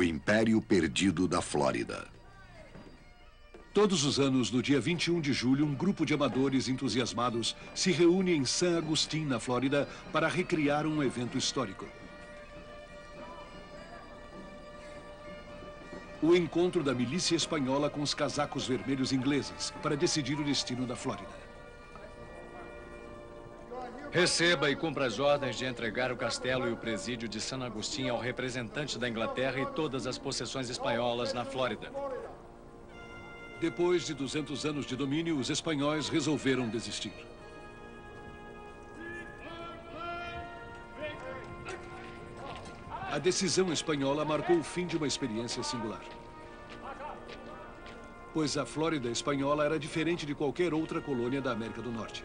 Império Perdido da Flórida. Todos os anos, no dia 21 de julho, um grupo de amadores entusiasmados se reúne em San Agustín, na Flórida, para recriar um evento histórico. O encontro da milícia espanhola com os casacos vermelhos ingleses para decidir o destino da Flórida. Receba e cumpra as ordens de entregar o castelo e o presídio de San Agustín ao representante da Inglaterra e todas as possessões espanholas na Flórida. Depois de 200 anos de domínio, os espanhóis resolveram desistir. A decisão espanhola marcou o fim de uma experiência singular. Pois a Flórida espanhola era diferente de qualquer outra colônia da América do Norte.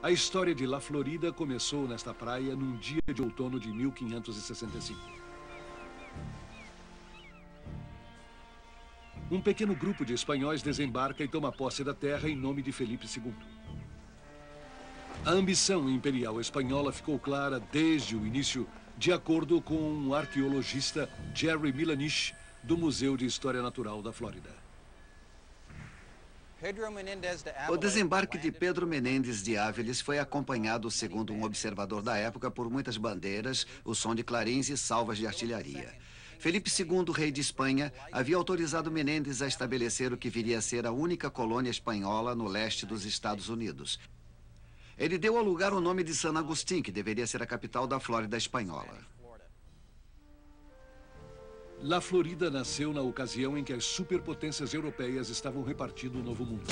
A história de La Florida começou nesta praia num dia de outono de 1565. Um pequeno grupo de espanhóis desembarca e toma posse da terra em nome de Felipe II. A ambição imperial espanhola ficou clara desde o início, de acordo com o arqueologista Jerry Milanich, do Museu de História Natural da Flórida. O desembarque de Pedro Menéndez de Áviles foi acompanhado, segundo um observador da época, por muitas bandeiras, o som de clarins e salvas de artilharia. Felipe II, rei de Espanha, havia autorizado Menéndez a estabelecer o que viria a ser a única colônia espanhola no leste dos Estados Unidos. Ele deu ao lugar o nome de San Agustín, que deveria ser a capital da Flórida espanhola. La Florida nasceu na ocasião em que as superpotências europeias estavam repartindo o Novo Mundo.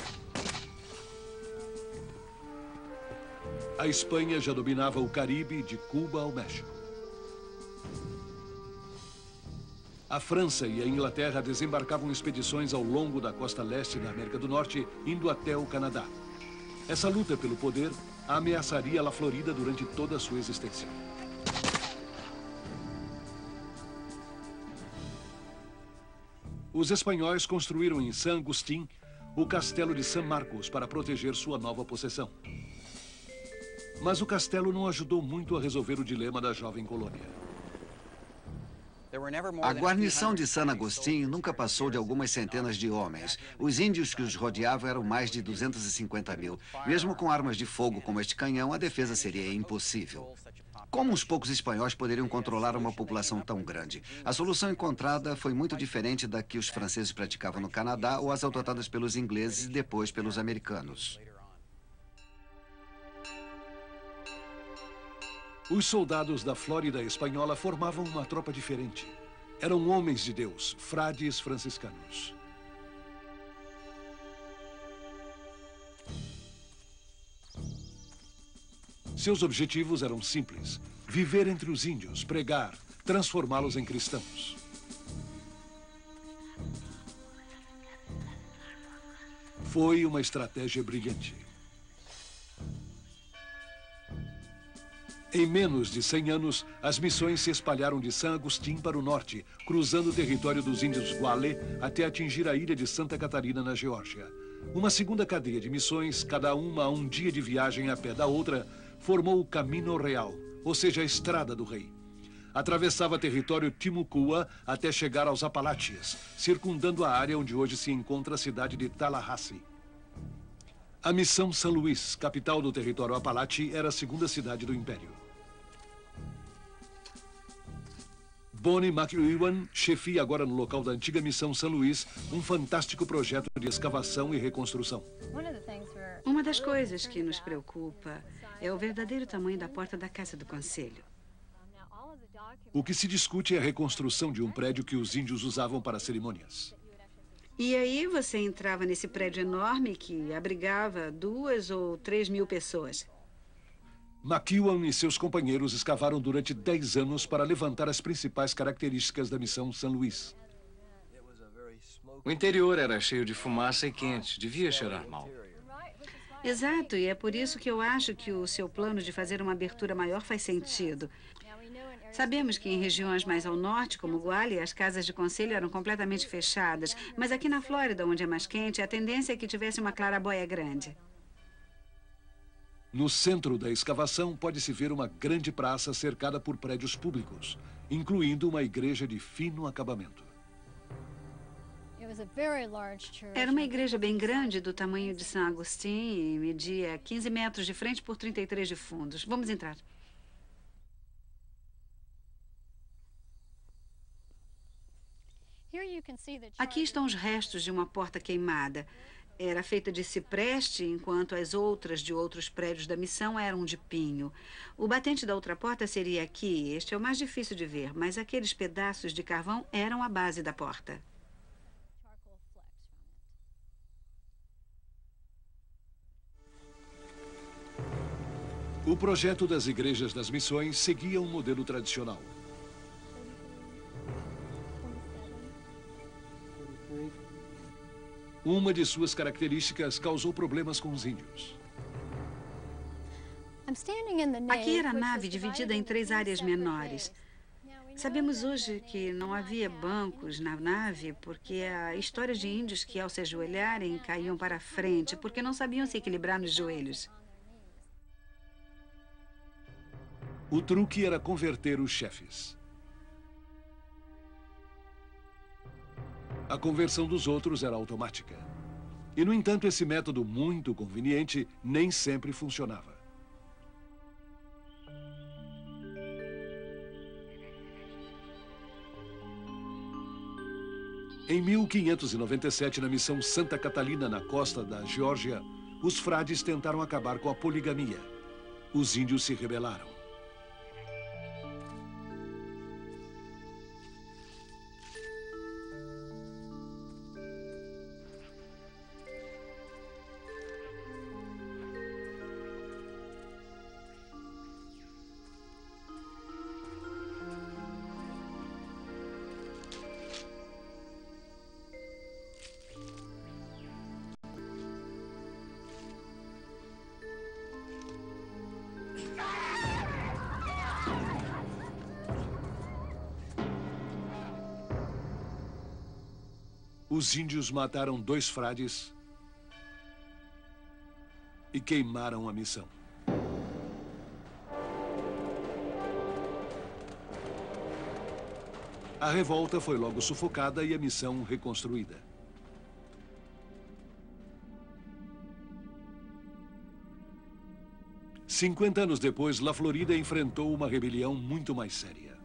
A Espanha já dominava o Caribe, de Cuba ao México. A França e a Inglaterra desembarcavam expedições ao longo da costa leste da América do Norte, indo até o Canadá. Essa luta pelo poder ameaçaria La Florida durante toda a sua existência. Os espanhóis construíram em San Agustín o castelo de San Marcos para proteger sua nova possessão. Mas o castelo não ajudou muito a resolver o dilema da jovem colônia. A guarnição de San Agustín nunca passou de algumas centenas de homens. Os índios que os rodeavam eram mais de 250 mil. Mesmo com armas de fogo como este canhão, a defesa seria impossível. Como os poucos espanhóis poderiam controlar uma população tão grande? A solução encontrada foi muito diferente da que os franceses praticavam no Canadá ou as adotadas pelos ingleses e depois pelos americanos. Os soldados da Flórida espanhola formavam uma tropa diferente. Eram homens de Deus, frades franciscanos. Seus objetivos eram simples: viver entre os índios, pregar, transformá-los em cristãos. Foi uma estratégia brilhante. Em menos de 100 anos, as missões se espalharam de San Agustín para o norte, cruzando o território dos índios Guale até atingir a ilha de Santa Catarina, na Geórgia. Uma segunda cadeia de missões, cada uma a um dia de viagem a pé da outra, formou o Camino Real, ou seja, a Estrada do Rei. Atravessava território Timucua até chegar aos Apalaches, circundando a área onde hoje se encontra a cidade de Tallahassee. A missão São Luís, capital do território Apalache, era a segunda cidade do Império. Bonnie McEwan chefia agora no local da antiga missão São Luís um fantástico projeto de escavação e reconstrução. Uma das coisas que nos preocupa é o verdadeiro tamanho da porta da Casa do Conselho. O que se discute é a reconstrução de um prédio que os índios usavam para cerimônias. E aí você entrava nesse prédio enorme que abrigava 2 ou 3 mil pessoas. McEwan e seus companheiros escavaram durante 10 anos para levantar as principais características da missão São Luís. O interior era cheio de fumaça e quente, devia cheirar mal. Exato, e é por isso que eu acho que o seu plano de fazer uma abertura maior faz sentido. Sabemos que em regiões mais ao norte, como Guale, as casas de conselho eram completamente fechadas, mas aqui na Flórida, onde é mais quente, a tendência é que tivesse uma claraboia grande. No centro da escavação pode-se ver uma grande praça cercada por prédios públicos. incluindo uma igreja de fino acabamento. Era uma igreja bem grande, do tamanho de San Agustín, e media 15 metros de frente por 33 de fundos. Vamos entrar. Aqui estão os restos de uma porta queimada. Era feita de cipreste, enquanto as outras de outros prédios da missão eram de pinho. O batente da outra porta seria aqui. Este é o mais difícil de ver, mas aqueles pedaços de carvão eram a base da porta. O projeto das igrejas das missões seguia um modelo tradicional. Uma de suas características causou problemas com os índios. Aqui era a nave dividida em 3 áreas menores. Sabemos hoje que não havia bancos na nave porque a história de índios que, ao se ajoelharem, caíam para frente porque não sabiam se equilibrar nos joelhos. O truque era converter os chefes. A conversão dos outros era automática. E, no entanto, esse método muito conveniente nem sempre funcionava. Em 1597, na missão Santa Catalina, na costa da Geórgia, os frades tentaram acabar com a poligamia. Os índios se rebelaram. Os índios mataram 2 frades e queimaram a missão. A revolta foi logo sufocada e a missão reconstruída. Cinquenta anos depois, La Florida enfrentou uma rebelião muito mais séria.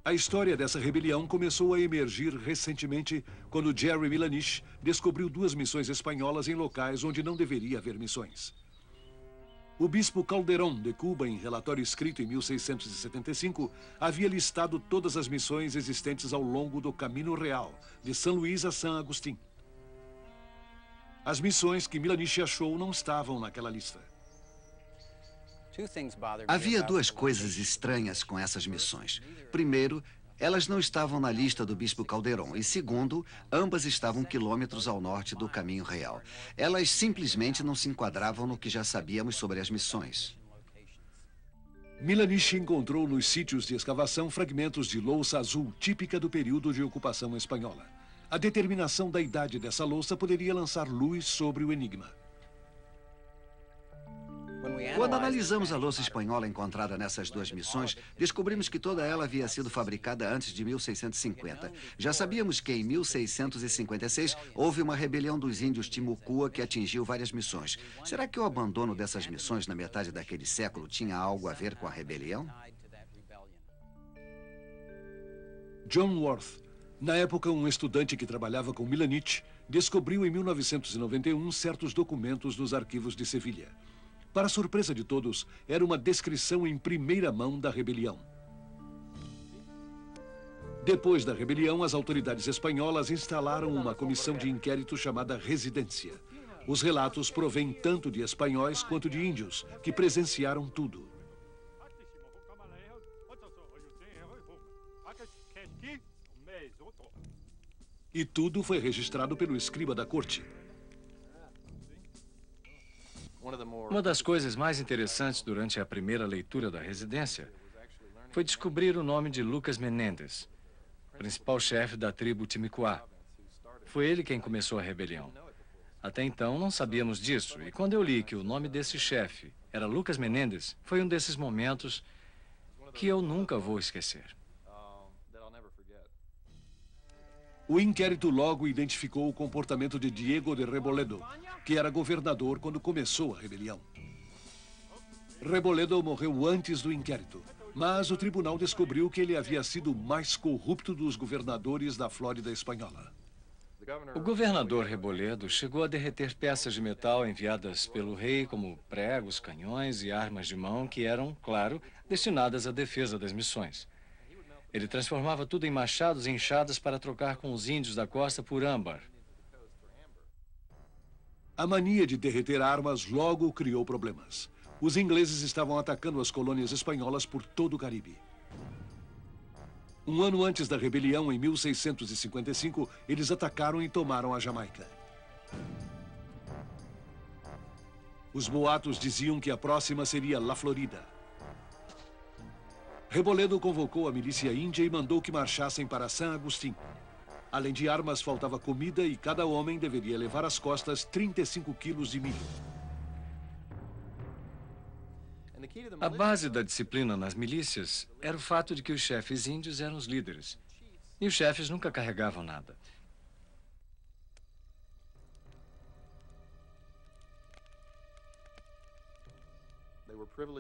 A história dessa rebelião começou a emergir recentemente quando Jerry Milanich descobriu 2 missões espanholas em locais onde não deveria haver missões. O bispo Calderón de Cuba, em relatório escrito em 1675, havia listado todas as missões existentes ao longo do Caminho Real, de São Luís a San Agustín. As missões que Milanich achou não estavam naquela lista. Havia 2 coisas estranhas com essas missões. Primeiro, elas não estavam na lista do bispo Calderón. E segundo, ambas estavam quilômetros ao norte do Caminho Real. Elas simplesmente não se enquadravam no que já sabíamos sobre as missões. Milanich encontrou nos sítios de escavação fragmentos de louça azul típica do período de ocupação espanhola. A determinação da idade dessa louça poderia lançar luz sobre o enigma. Quando analisamos a louça espanhola encontrada nessas 2 missões, descobrimos que toda ela havia sido fabricada antes de 1650. Já sabíamos que em 1656 houve uma rebelião dos índios Timucua que atingiu várias missões. Será que o abandono dessas missões na metade daquele século tinha algo a ver com a rebelião? John Worth, na época um estudante que trabalhava com Milanich, descobriu em 1991 certos documentos nos arquivos de Sevilha. Para surpresa de todos, era uma descrição em primeira mão da rebelião. Depois da rebelião, as autoridades espanholas instalaram uma comissão de inquérito chamada Residência. Os relatos provêm tanto de espanhóis quanto de índios, que presenciaram tudo. E tudo foi registrado pelo escriba da corte. Uma das coisas mais interessantes durante a primeira leitura da residência foi descobrir o nome de Lucas Menendez, principal chefe da tribo Timicuá. Foi ele quem começou a rebelião. Até então, não sabíamos disso. E quando eu li que o nome desse chefe era Lucas Menendez, foi um desses momentos que eu nunca vou esquecer. O inquérito logo identificou o comportamento de Diego de Reboledo, que era governador quando começou a rebelião. Reboledo morreu antes do inquérito, mas o tribunal descobriu que ele havia sido o mais corrupto dos governadores da Flórida espanhola. O governador Reboledo chegou a derreter peças de metal enviadas pelo rei, como pregos, canhões e armas de mão que eram, claro, destinadas à defesa das missões. Ele transformava tudo em machados e enxadas para trocar com os índios da costa por âmbar. A mania de derreter armas logo criou problemas. Os ingleses estavam atacando as colônias espanholas por todo o Caribe. Um ano antes da rebelião, em 1655, eles atacaram e tomaram a Jamaica. Os boatos diziam que a próxima seria La Florida. Reboledo convocou a milícia índia e mandou que marchassem para San Agustín. Além de armas, faltava comida e cada homem deveria levar às costas 35 quilos de milho. A base da disciplina nas milícias era o fato de que os chefes índios eram os líderes. E os chefes nunca carregavam nada.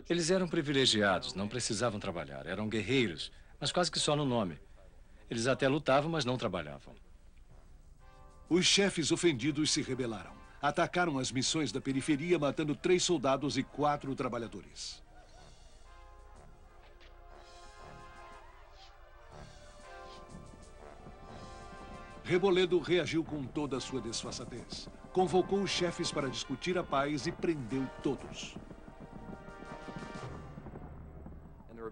Eles eram privilegiados, não precisavam trabalhar. Eram guerreiros, mas quase que só no nome. Eles até lutavam, mas não trabalhavam. Os chefes ofendidos se rebelaram. Atacaram as missões da periferia, matando 3 soldados e 4 trabalhadores. Reboledo reagiu com toda a sua desfaçatez. Convocou os chefes para discutir a paz e prendeu todos.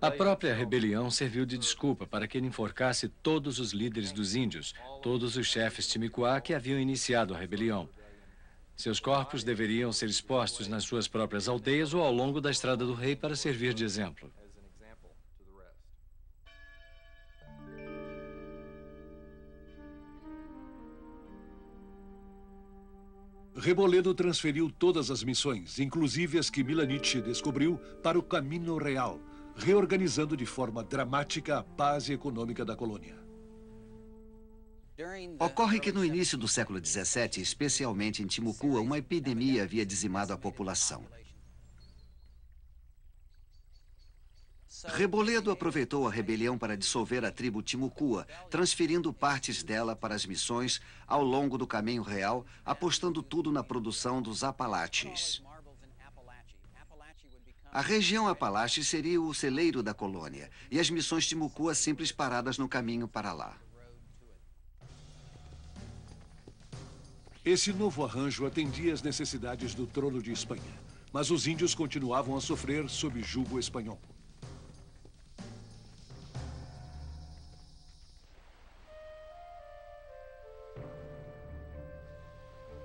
A própria rebelião serviu de desculpa para que ele enforcasse todos os líderes dos índios, todos os chefes Timicuá que haviam iniciado a rebelião. Seus corpos deveriam ser expostos nas suas próprias aldeias ou ao longo da Estrada do Rei para servir de exemplo. Reboledo transferiu todas as missões, inclusive as que Milanich descobriu, para o Caminho Real, reorganizando de forma dramática a base econômica da colônia. Ocorre que no início do século XVII, especialmente em Timucua, uma epidemia havia dizimado a população. Reboledo aproveitou a rebelião para dissolver a tribo Timucua, transferindo partes dela para as missões ao longo do Caminho Real, apostando tudo na produção dos Apalaches. A região Apalache seria o celeiro da colônia e as missões Timucua simples paradas no caminho para lá. Esse novo arranjo atendia às necessidades do trono de Espanha, mas os índios continuavam a sofrer sob jugo espanhol.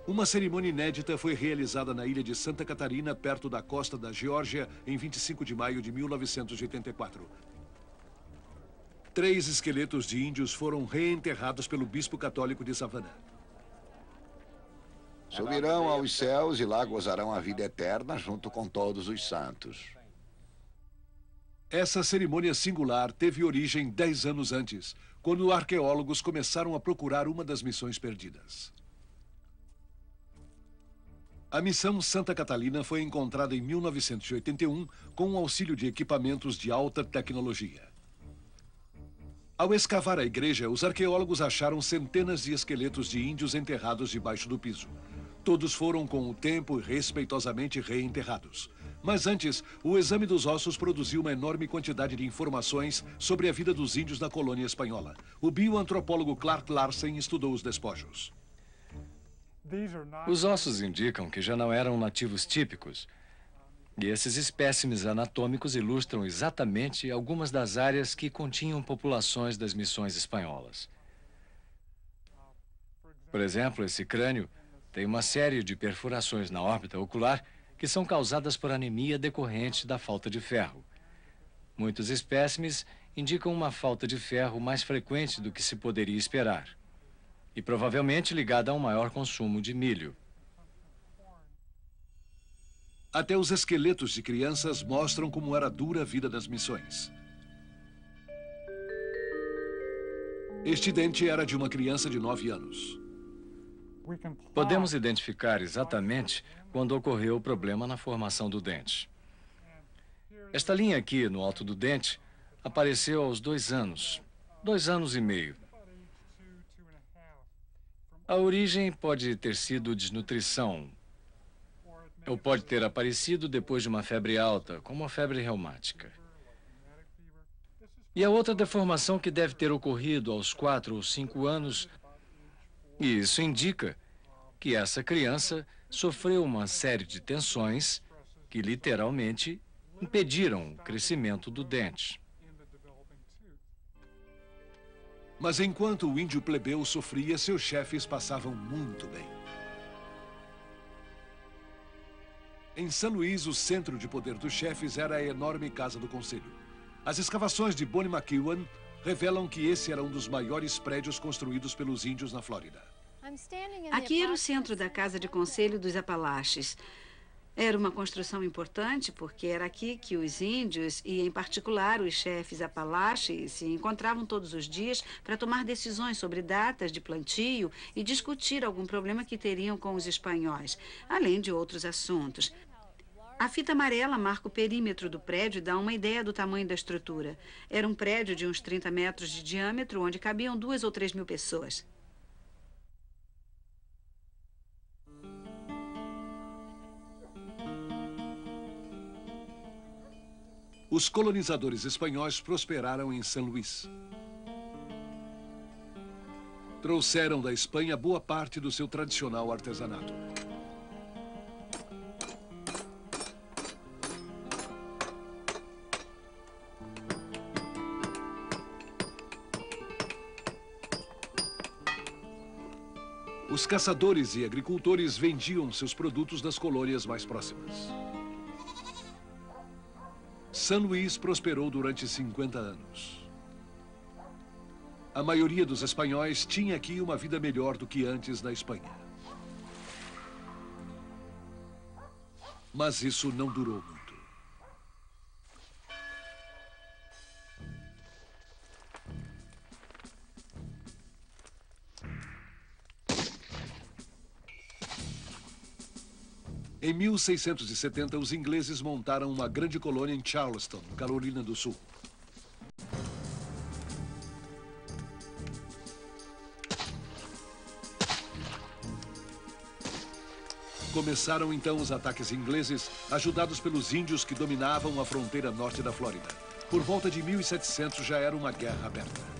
Uma cerimônia inédita foi realizada na ilha de Santa Catarina, perto da costa da Geórgia, em 25 de maio de 1984. 3 esqueletos de índios foram reenterrados pelo bispo católico de Savannah. Subirão aos céus e lá gozarão a vida eterna junto com todos os santos. Essa cerimônia singular teve origem 10 anos antes, quando arqueólogos começaram a procurar uma das missões perdidas. A missão Santa Catalina foi encontrada em 1981 com o auxílio de equipamentos de alta tecnologia. Ao escavar a igreja, os arqueólogos acharam centenas de esqueletos de índios enterrados debaixo do piso. Todos foram, com o tempo, respeitosamente reenterrados. Mas antes, o exame dos ossos produziu uma enorme quantidade de informações sobre a vida dos índios na colônia espanhola. O bioantropólogo Clark Larsen estudou os despojos. Os ossos indicam que já não eram nativos típicos. E esses espécimes anatômicos ilustram exatamente algumas das áreas que continham populações das missões espanholas. Por exemplo, esse crânio tem uma série de perfurações na órbita ocular que são causadas por anemia decorrente da falta de ferro. Muitos espécimes indicam uma falta de ferro mais frequente do que se poderia esperar, e provavelmente ligada a um maior consumo de milho. Até os esqueletos de crianças mostram como era dura a vida das missões. Este dente era de uma criança de 9 anos. Podemos identificar exatamente quando ocorreu o problema na formação do dente. Esta linha aqui, no alto do dente, apareceu aos 2 anos, 2 anos e meio. A origem pode ter sido desnutrição, ou pode ter aparecido depois de uma febre alta, como a febre reumática. E a outra deformação que deve ter ocorrido aos 4 ou 5 anos, e isso indica que essa criança sofreu uma série de tensões que literalmente impediram o crescimento do dente. Mas enquanto o índio plebeu sofria, seus chefes passavam muito bem. Em São Luís, o centro de poder dos chefes era a enorme Casa do Conselho. As escavações de Bonnie McEwen revelam que esse era um dos maiores prédios construídos pelos índios na Flórida. Aqui era o centro da Casa de Conselho dos Apalaches. Era uma construção importante porque era aqui que os índios, e em particular os chefes Apalaches, se encontravam todos os dias para tomar decisões sobre datas de plantio e discutir algum problema que teriam com os espanhóis, além de outros assuntos. A fita amarela marca o perímetro do prédio e dá uma ideia do tamanho da estrutura. Era um prédio de uns 30 metros de diâmetro, onde cabiam 2 ou 3 mil pessoas. Os colonizadores espanhóis prosperaram em São Luís. Trouxeram da Espanha boa parte do seu tradicional artesanato. Os caçadores e agricultores vendiam seus produtos nas colônias mais próximas. São Luís prosperou durante 50 anos. A maioria dos espanhóis tinha aqui uma vida melhor do que antes na Espanha. Mas isso não durou muito. Em 1670, os ingleses montaram uma grande colônia em Charleston, Carolina do Sul. Começaram então os ataques ingleses, ajudados pelos índios que dominavam a fronteira norte da Flórida. Por volta de 1700 já era uma guerra aberta.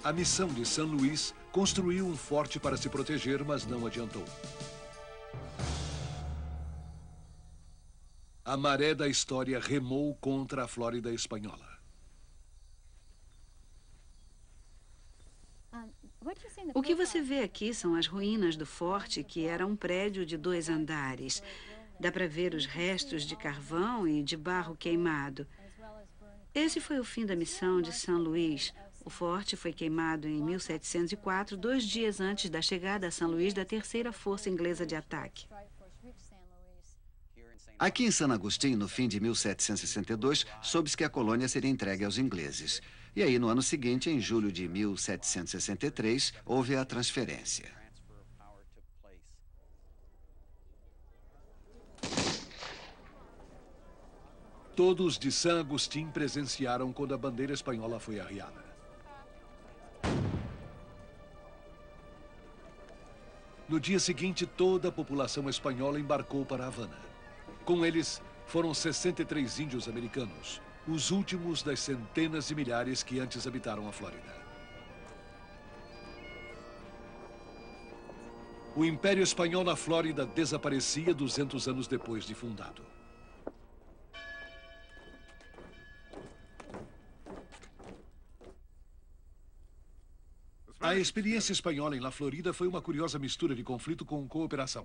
A missão de São Luís construiu um forte para se proteger, mas não adiantou. A maré da história remou contra a Flórida espanhola. O que você vê aqui são as ruínas do forte, que era um prédio de 2 andares. Dá para ver os restos de carvão e de barro queimado. Esse foi o fim da missão de São Luís. O forte foi queimado em 1704, 2 dias antes da chegada a São Luís da 3ª Força Inglesa de Ataque. Aqui em San Agustín, no fim de 1762, soube-se que a colônia seria entregue aos ingleses. E aí, no ano seguinte, em julho de 1763, houve a transferência. Todos de San Agustín presenciaram quando a bandeira espanhola foi arriada. No dia seguinte, toda a população espanhola embarcou para Havana. Com eles, foram 63 índios americanos, os últimos das centenas de milhares que antes habitaram a Flórida. O Império Espanhol na Flórida desaparecia 200 anos depois de fundado. A experiência espanhola em La Florida foi uma curiosa mistura de conflito com cooperação.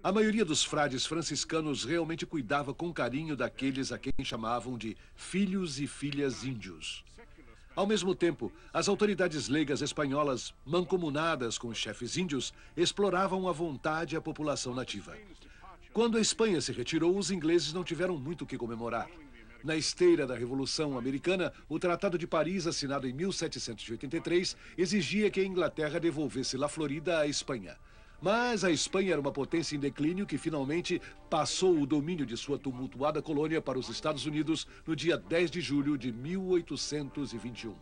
A maioria dos frades franciscanos realmente cuidava com carinho daqueles a quem chamavam de filhos e filhas índios. Ao mesmo tempo, as autoridades leigas espanholas, mancomunadas com os chefes índios, exploravam à vontade a população nativa. Quando a Espanha se retirou, os ingleses não tiveram muito o que comemorar. Na esteira da Revolução Americana, o Tratado de Paris, assinado em 1783, exigia que a Inglaterra devolvesse La Florida à Espanha. Mas a Espanha era uma potência em declínio que finalmente passou o domínio de sua tumultuada colônia para os Estados Unidos no dia 10 de julho de 1821.